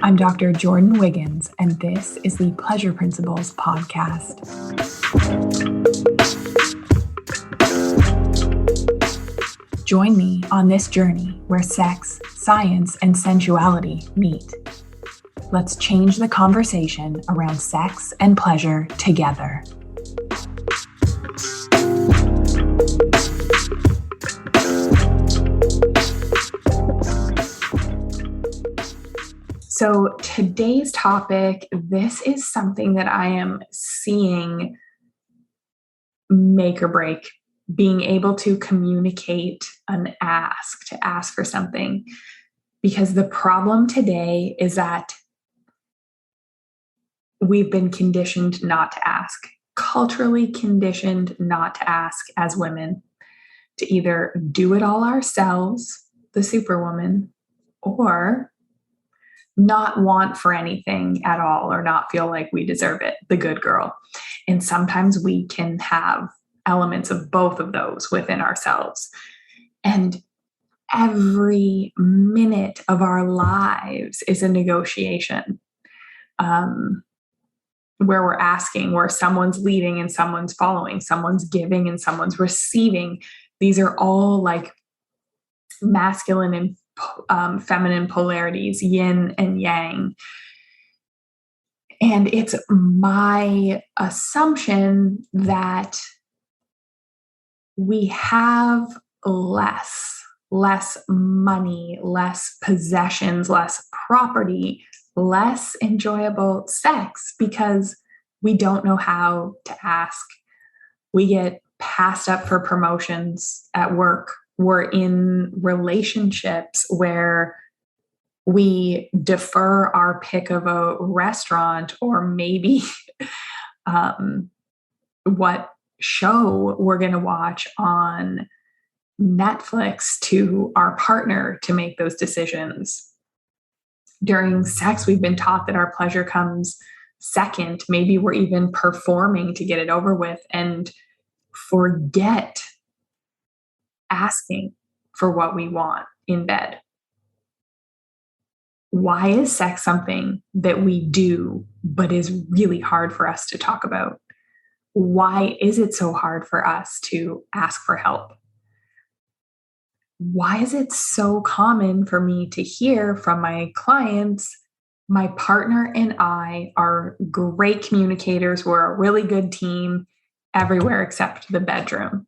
I'm Dr. Jordin Wiggins, and this is the Pleasure Principles podcast. Join me on this journey where sex, science, and sensuality meet. Let's change the conversation around sex and pleasure together. So today's topic, this is something that I am seeing make or break, being able to communicate an ask, to ask for something. Because the problem today is that we've been conditioned not to ask, culturally conditioned not to ask as women, to either do it all ourselves, the superwoman, or not want for anything at all or not feel like we deserve it, the good girl. And sometimes we can have elements of both of those within ourselves. And every minute of our lives is a negotiation where we're asking, where someone's leading and someone's following, someone's giving and someone's receiving. These are all like masculine and feminine polarities, yin and yang. And it's my assumption that we have less money, less possessions, less property, less enjoyable sex because we don't know how to ask. We get passed up for promotions at work. We're in relationships where we defer our pick of a restaurant or maybe what show we're going to watch on Netflix to our partner to make those decisions. During sex, we've been taught that our pleasure comes second. Maybe we're even performing to get it over with and forget asking for what we want in bed. Why is sex something that we do, but is really hard for us to talk about? Why is it so hard for us to ask for help? Why is it so common for me to hear from my clients, my partner and I are great communicators, we're a really good team everywhere except the bedroom?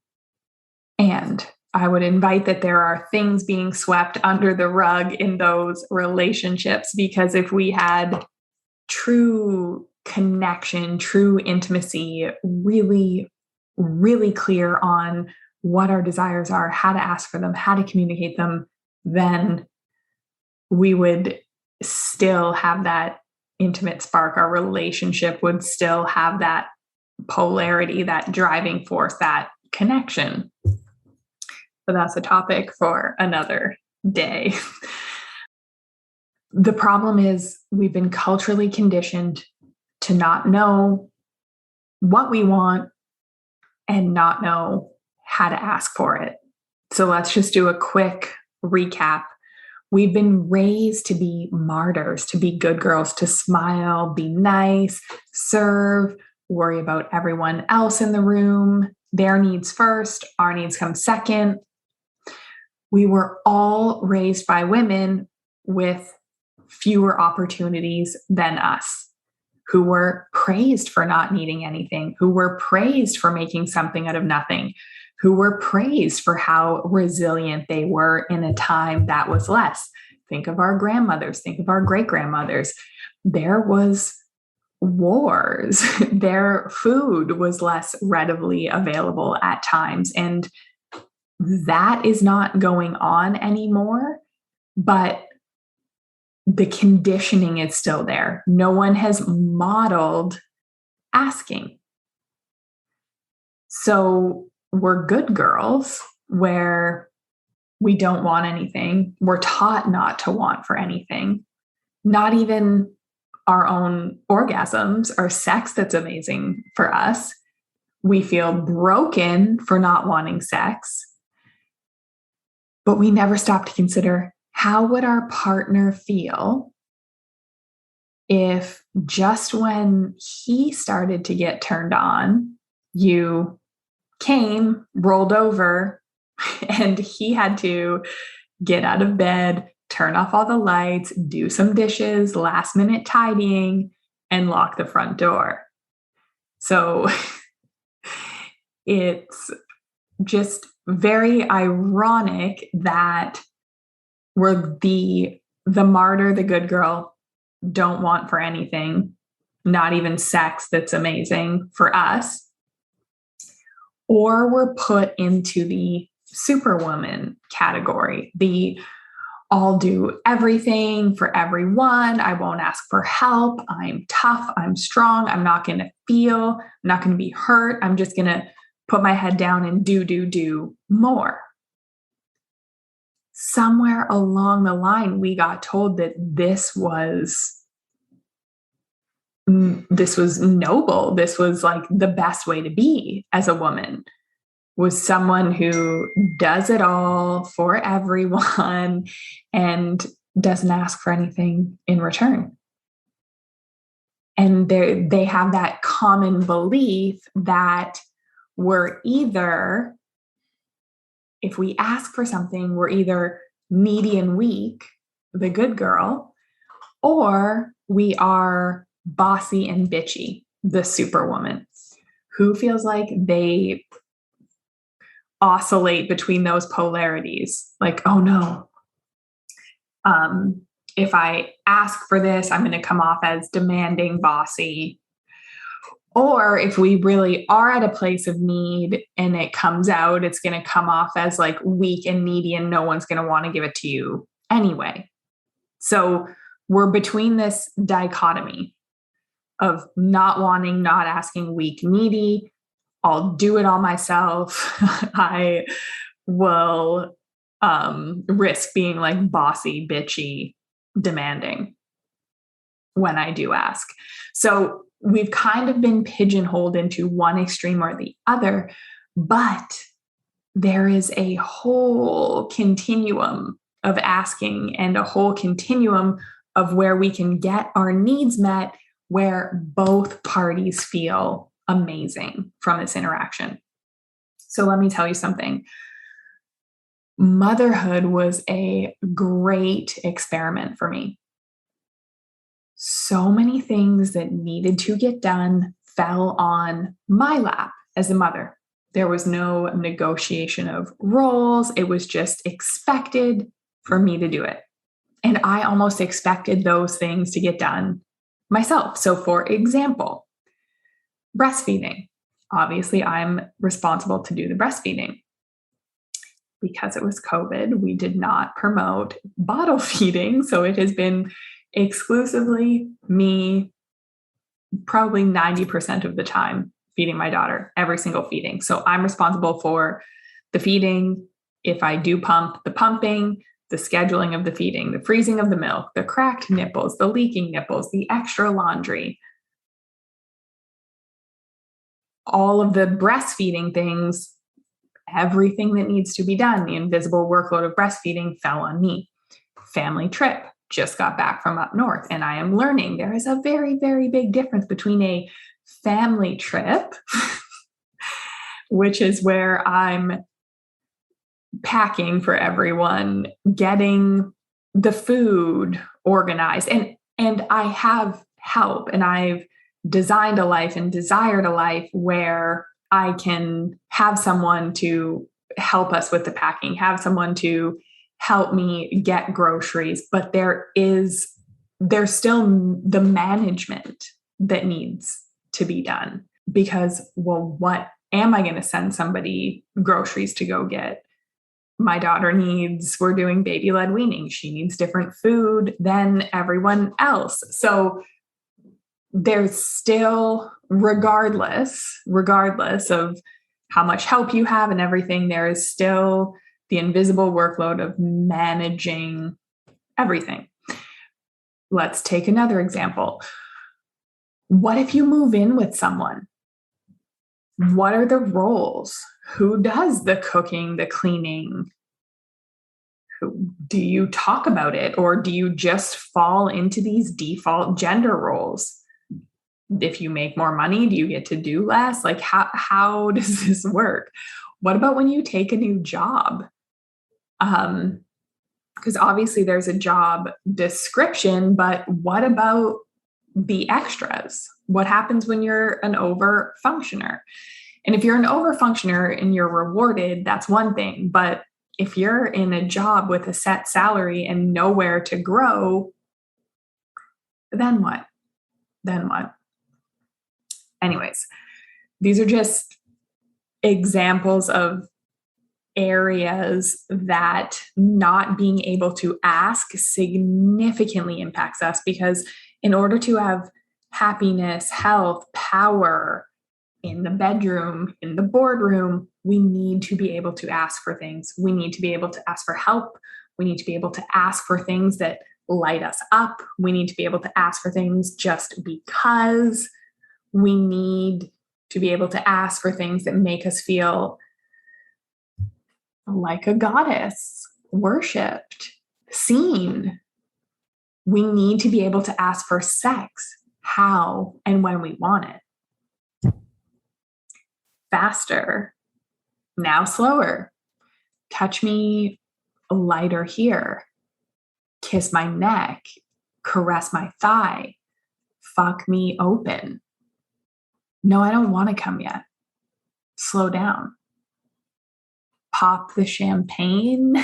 And I would invite that there are things being swept under the rug in those relationships, because if we had true connection, true intimacy, really, really clear on what our desires are, how to ask for them, how to communicate them, then we would still have that intimate spark. Our relationship would still have that polarity, that driving force, that connection. But that's a topic for another day. The problem is we've been culturally conditioned to not know what we want and not know how to ask for it. So let's just do a quick recap. We've been raised to be martyrs, to be good girls, to smile, be nice, serve, worry about everyone else in the room, their needs first, our needs come second. We were all raised by women with fewer opportunities than us, who were praised for not needing anything, who were praised for making something out of nothing, who were praised for how resilient they were in a time that was less. Think of our grandmothers, think of our great-grandmothers. There was wars. Their food was less readily available at times. And that is not going on anymore, but the conditioning is still there. No one has modeled asking. So we're good girls where we don't want anything. We're taught not to want for anything, not even our own orgasms or sex that's amazing for us. We feel broken for not wanting sex. But we never stop to consider, how would our partner feel if just when he started to get turned on, you came, rolled over, and he had to get out of bed, turn off all the lights, do some dishes, last minute tidying, and lock the front door. So it's just very ironic that we're the martyr, the good girl, don't want for anything, not even sex that's amazing for us, or we're put into the superwoman category, the I'll do everything for everyone. I won't ask for help. I'm tough. I'm strong. I'm not going to feel. I'm not going to be hurt. I'm just going to put my head down and do more. Somewhere along the line, we got told that this was noble. This was like the best way to be as a woman, was someone who does it all for everyone and doesn't ask for anything in return. And they have that common belief that we're either, if we ask for something, we're either needy and weak, the good girl, or we are bossy and bitchy, the superwoman, who feels like they oscillate between those polarities. Like, oh no, if I ask for this, I'm going to come off as demanding, bossy. Or if we really are at a place of need and it comes out, it's going to come off as like weak and needy, and no one's going to want to give it to you anyway. So we're between this dichotomy of not wanting, not asking, weak, needy. I'll do it all myself. I will risk being like bossy, bitchy, demanding when I do ask. So we've kind of been pigeonholed into one extreme or the other, but there is a whole continuum of asking and a whole continuum of where we can get our needs met, where both parties feel amazing from this interaction. So let me tell you something. Motherhood was a great experiment for me. So many things that needed to get done fell on my lap as a mother. There was no negotiation of roles. It was just expected for me to do it. And I almost expected those things to get done myself. So for example, breastfeeding. Obviously, I'm responsible to do the breastfeeding. Because it was COVID, we did not promote bottle feeding. So it has been exclusively me, probably 90% of the time, feeding my daughter, every single feeding. So I'm responsible for the feeding. If I do pump, the pumping, the scheduling of the feeding, the freezing of the milk, the cracked nipples, the leaking nipples, the extra laundry, all of the breastfeeding things, everything that needs to be done, the invisible workload of breastfeeding fell on me. Family trip, just got back from up north, and I am learning there is a very, very big difference between a family trip, which is where I'm packing for everyone, getting the food organized, and I have help, and I've designed a life and desired a life where I can have someone to help us with the packing, have someone to help me get groceries, but there's still the management that needs to be done, because, well, what am I going to send somebody groceries to go get? My daughter we're doing baby-led weaning. She needs different food than everyone else. So there's still, regardless of how much help you have and everything, there is still the invisible workload of managing everything. Let's take another example. What if you move in with someone? What are the roles? Who does the cooking, the cleaning? Do you talk about it, or do you just fall into these default gender roles? If you make more money, do you get to do less? Like, how does this work? What about when you take a new job? Because obviously there's a job description, but what about the extras? What happens when you're an over functioner? And if you're an over functioner and you're rewarded, that's one thing. But if you're in a job with a set salary and nowhere to grow, then what? Then what? Anyways, these are just examples of areas that not being able to ask significantly impacts us, because in order to have happiness, health, power in the bedroom, in the boardroom, we need to be able to ask for things. We need to be able to ask for help. We need to be able to ask for things that light us up. We need to be able to ask for things just because. We need to be able to ask for things that make us feel like a goddess, worshipped, seen. We need to be able to ask for sex, how and when we want it. Faster, now slower. Touch me lighter here. Kiss my neck, caress my thigh, fuck me open. No, I don't want to come yet. Slow down. Pop the champagne.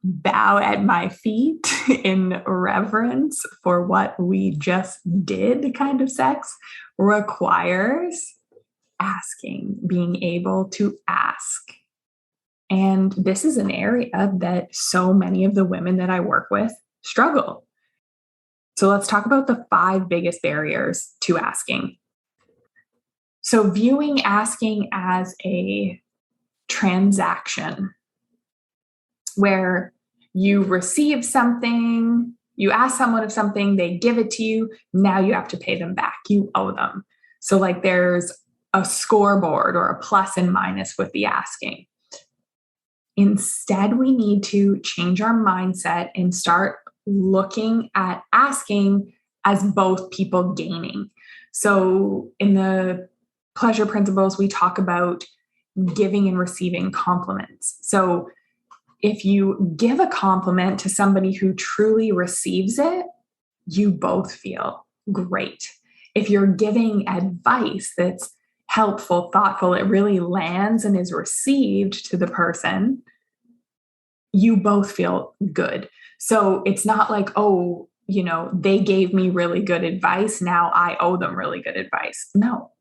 Bow at my feet in reverence for what we just did kind of sex requires asking, being able to ask. And this is an area that so many of the women that I work with struggle. So let's talk about the 5 biggest barriers to asking. So viewing asking as a transaction where you receive something, you ask someone of something, they give it to you, now you have to pay them back, you owe them. So like there's a scoreboard or a plus and minus with the asking. Instead, we need to change our mindset and start looking at asking as both people gaining. So in the pleasure principles, we talk about giving and receiving compliments. So if you give a compliment to somebody who truly receives it, you both feel great. If you're giving advice that's helpful, thoughtful, it really lands and is received to the person, you both feel good. So it's not like, oh, they gave me really good advice, now I owe them really good advice. No.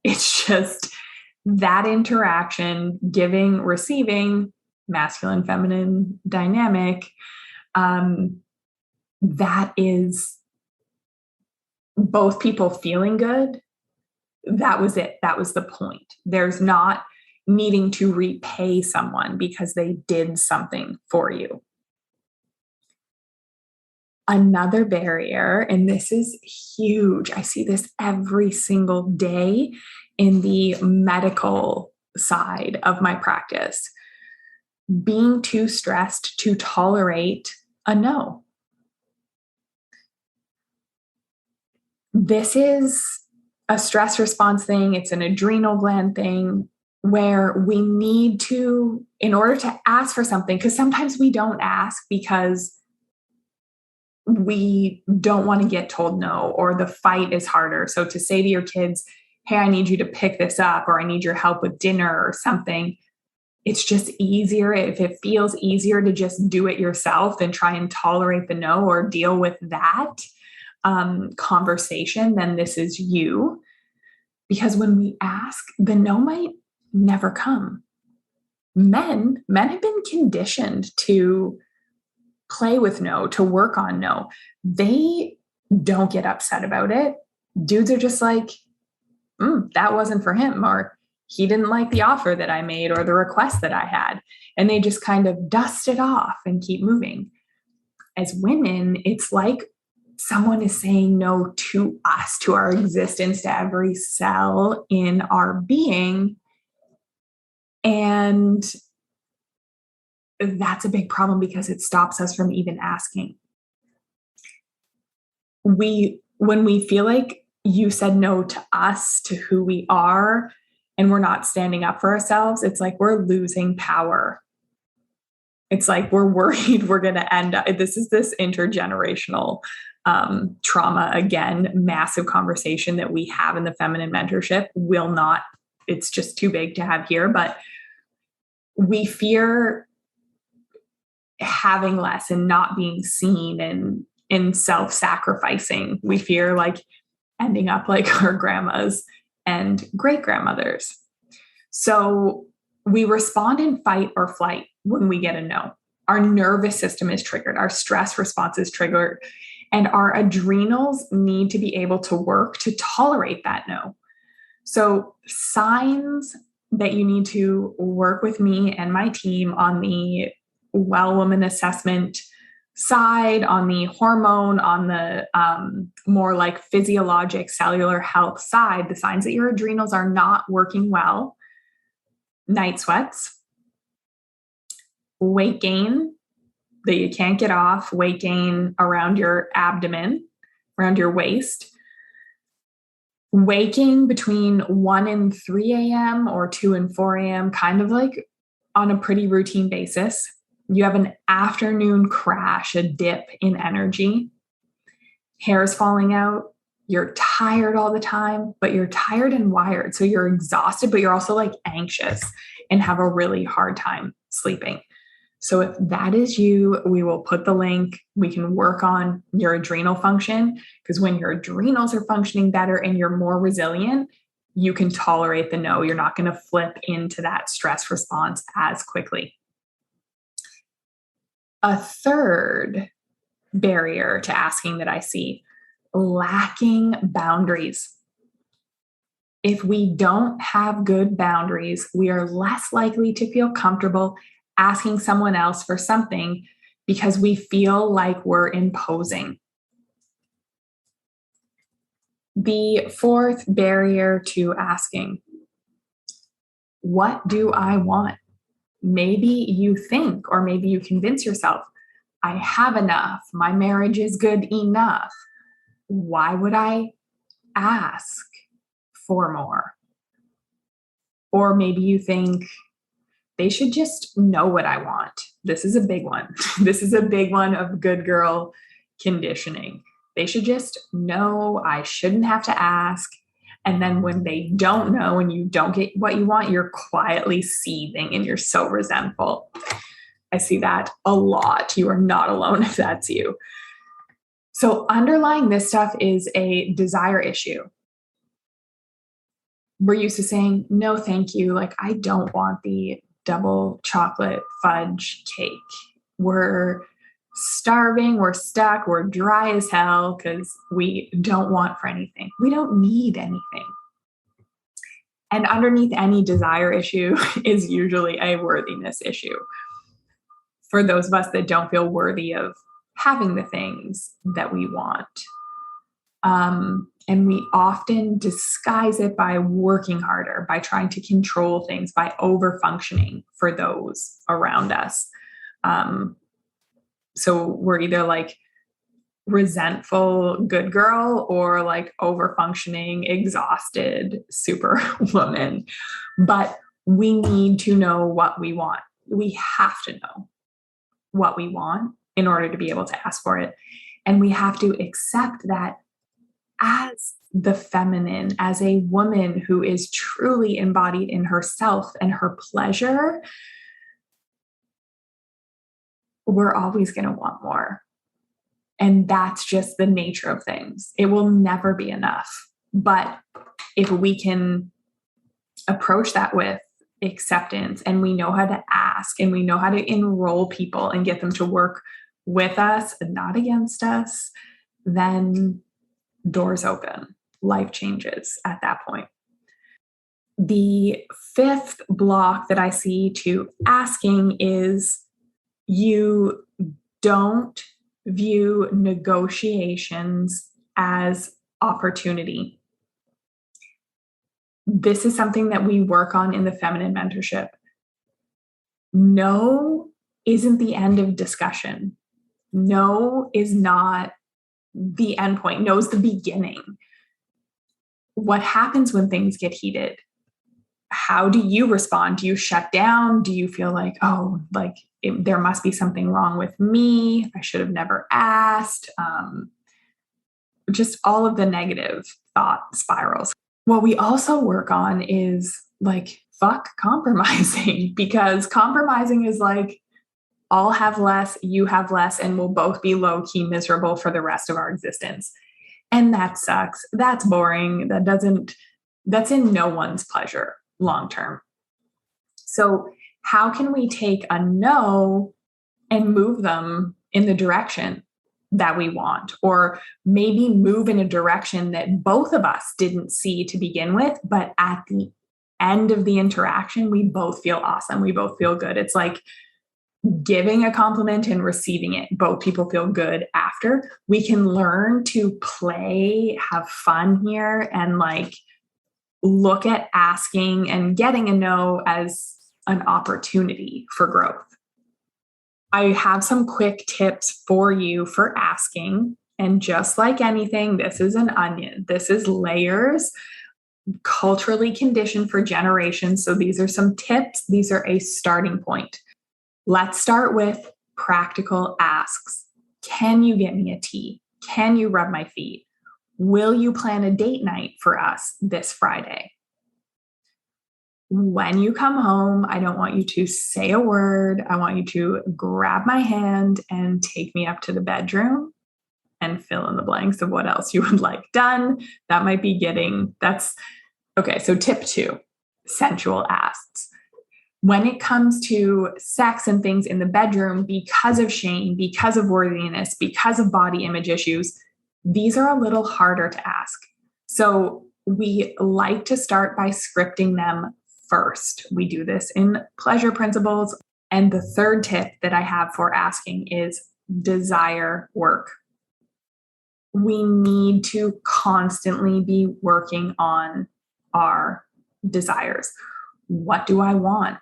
It's just that interaction, giving, receiving, masculine, feminine dynamic, that is both people feeling good. That was it. That was the point. There's not needing to repay someone because they did something for you. Another barrier, and this is huge, I see this every single day in the medical side of my practice, being too stressed to tolerate a no. This is a stress response thing. It's an adrenal gland thing where we need to, in order to ask for something, because sometimes we don't ask because we don't want to get told no, or the fight is harder. So to say to your kids, hey, I need you to pick this up, or I need your help with dinner or something, it's just easier. If it feels easier to just do it yourself than try and tolerate the no or deal with that conversation, then this is you. Because when we ask, the no might never come. Men have been conditioned to play with no, to work on no. They don't get upset about it. Dudes are just like, that wasn't for him, or he didn't like the offer that I made or the request that I had. And they just kind of dust it off and keep moving. As women, it's like someone is saying no to us, to our existence, to every cell in our being. And that's a big problem because it stops us from even asking. When we feel like you said no to us, to who we are, and we're not standing up for ourselves, it's like we're losing power. It's like we're worried we're going to end up, this intergenerational trauma, again, massive conversation that we have in the feminine mentorship it's just too big to have here, but we fear having less and not being seen and in self-sacrificing. We fear like ending up like our grandmas and great grandmothers. So we respond in fight or flight when we get a no. Our nervous system is triggered. Our stress response is triggered. And our adrenals need to be able to work to tolerate that no. So signs that you need to work with me and my team on the well woman assessment side, on the hormone, on the more like physiologic cellular health side, the signs that your adrenals are not working well: night sweats, weight gain that you can't get off, weight gain around your abdomen, around your waist, waking between 1 and 3 a.m. or 2 and 4 a.m., kind of like on a pretty routine basis. You have an afternoon crash, a dip in energy, hair's falling out, you're tired all the time, but you're tired and wired. So you're exhausted, but you're also like anxious and have a really hard time sleeping. So if that is you, we will put the link. We can work on your adrenal function, because when your adrenals are functioning better and you're more resilient, you can tolerate the no. You're not going to flip into that stress response as quickly. A third barrier to asking that I see: lacking boundaries. If we don't have good boundaries, we are less likely to feel comfortable asking someone else for something because we feel like we're imposing. The fourth barrier to asking: what do I want? Maybe you think, or maybe you convince yourself, I have enough. My marriage is good enough. Why would I ask for more? Or maybe you think, they should just know what I want. This is a big one. This is a big one of good girl conditioning. They should just know, I shouldn't have to ask. And then when they don't know and you don't get what you want, you're quietly seething and you're so resentful. I see that a lot. You are not alone if that's you. So underlying this stuff is a desire issue. We're used to saying, no, thank you. Like, I don't want the double chocolate fudge cake. We're starving, we're stuck, we're dry as hell because we don't want for anything. We don't need anything. And underneath any desire issue is usually a worthiness issue. For those of us that don't feel worthy of having the things that we want. And we often disguise it by working harder, by trying to control things, by over-functioning for those around us. So we're either like resentful good girl or like over-functioning, exhausted superwoman. But we need to know what we want. We have to know what we want in order to be able to ask for it. And we have to accept that as the feminine, as a woman who is truly embodied in herself and her pleasure, we're always going to want more. And that's just the nature of things. It will never be enough. But if we can approach that with acceptance, and we know how to ask, and we know how to enroll people and get them to work with us and not against us, then doors open, life changes at that point. The fifth block that I see to asking is you don't view negotiations as opportunity. This is something that we work on in the feminine mentorship. No isn't the end of discussion. No is not the end point. No is the beginning. What happens when things get heated? How do you respond? Do you shut down? Do you feel like, there must be something wrong with me? I should have never asked. Just all of the negative thought spirals. What we also work on is fuck compromising, because compromising is I'll have less, you have less, and we'll both be low key miserable for the rest of our existence. And that sucks. That's boring. That's in no one's pleasure long term. So how can we take a no and move them in the direction that we want, or maybe move in a direction that both of us didn't see to begin with, but at the end of the interaction, we both feel awesome. We both feel good. It's like giving a compliment and receiving it. Both people feel good after. We can learn to play, have fun here, and look at asking and getting a no as an opportunity for growth. I have some quick tips for you for asking. And just like anything, this is an onion. This is layers, culturally conditioned for generations. So these are some tips. These are a starting point. Let's start with practical asks. Can you get me a tea? Can you rub my feet? Will you plan a date night for us this Friday? When you come home, I don't want you to say a word. I want you to grab my hand and take me up to the bedroom and fill in the blanks of what else you would like done. That might be okay. So tip 2, sensual asks. When it comes to sex and things in the bedroom, because of shame, because of worthiness, because of body image issues, these are a little harder to ask. So we like to start by scripting them first. We do this in pleasure principles. And the third tip that I have for asking is desire work. We need to constantly be working on our desires. What do I want?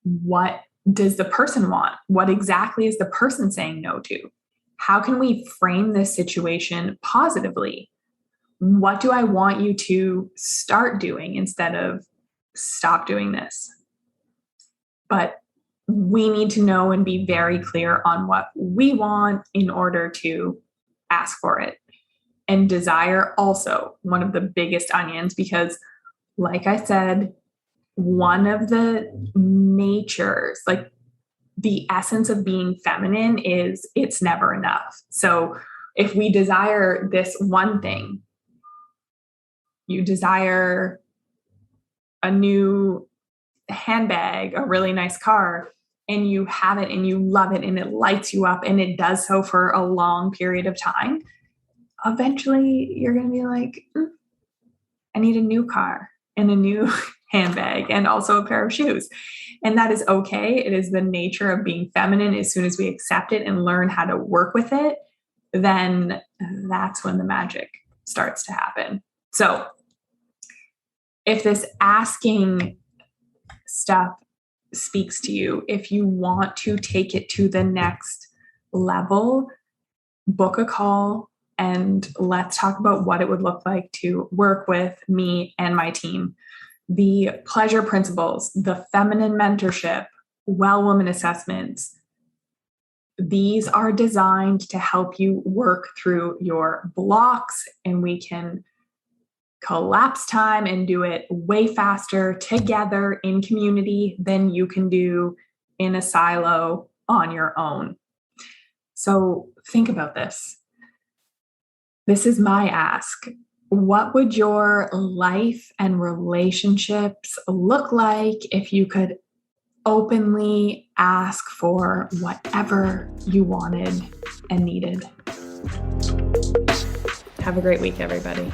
What does the person want? What exactly is the person saying no to? How can we frame this situation positively? What do I want you to start doing instead of stop doing this? But we need to know and be very clear on what we want in order to ask for it. And desire also one of the biggest onions, because like I said, one of the natures, the essence of being feminine is it's never enough. So if we desire this one thing, you desire a new handbag, a really nice car, and you have it and you love it and it lights you up and it does so for a long period of time, eventually you're going to be like, I need a new car and a new handbag and also a pair of shoes. And that is okay. It is the nature of being feminine. As soon as we accept it and learn how to work with it, then that's when the magic starts to happen. So if this asking stuff speaks to you, if you want to take it to the next level, book a call and let's talk about what it would look like to work with me and my team. The pleasure principles, the feminine mentorship, well woman assessments, these are designed to help you work through your blocks, and we can collapse time and do it way faster together in community than you can do in a silo on your own. So think about this. This is my ask. What would your life and relationships look like if you could openly ask for whatever you wanted and needed? Have a great week, everybody.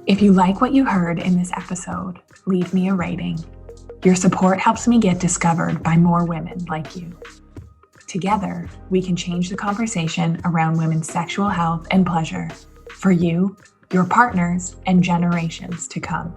If you like what you heard in this episode, leave me a rating. Your support helps me get discovered by more women like you. Together, we can change the conversation around women's sexual health and pleasure for you, your partners, and generations to come.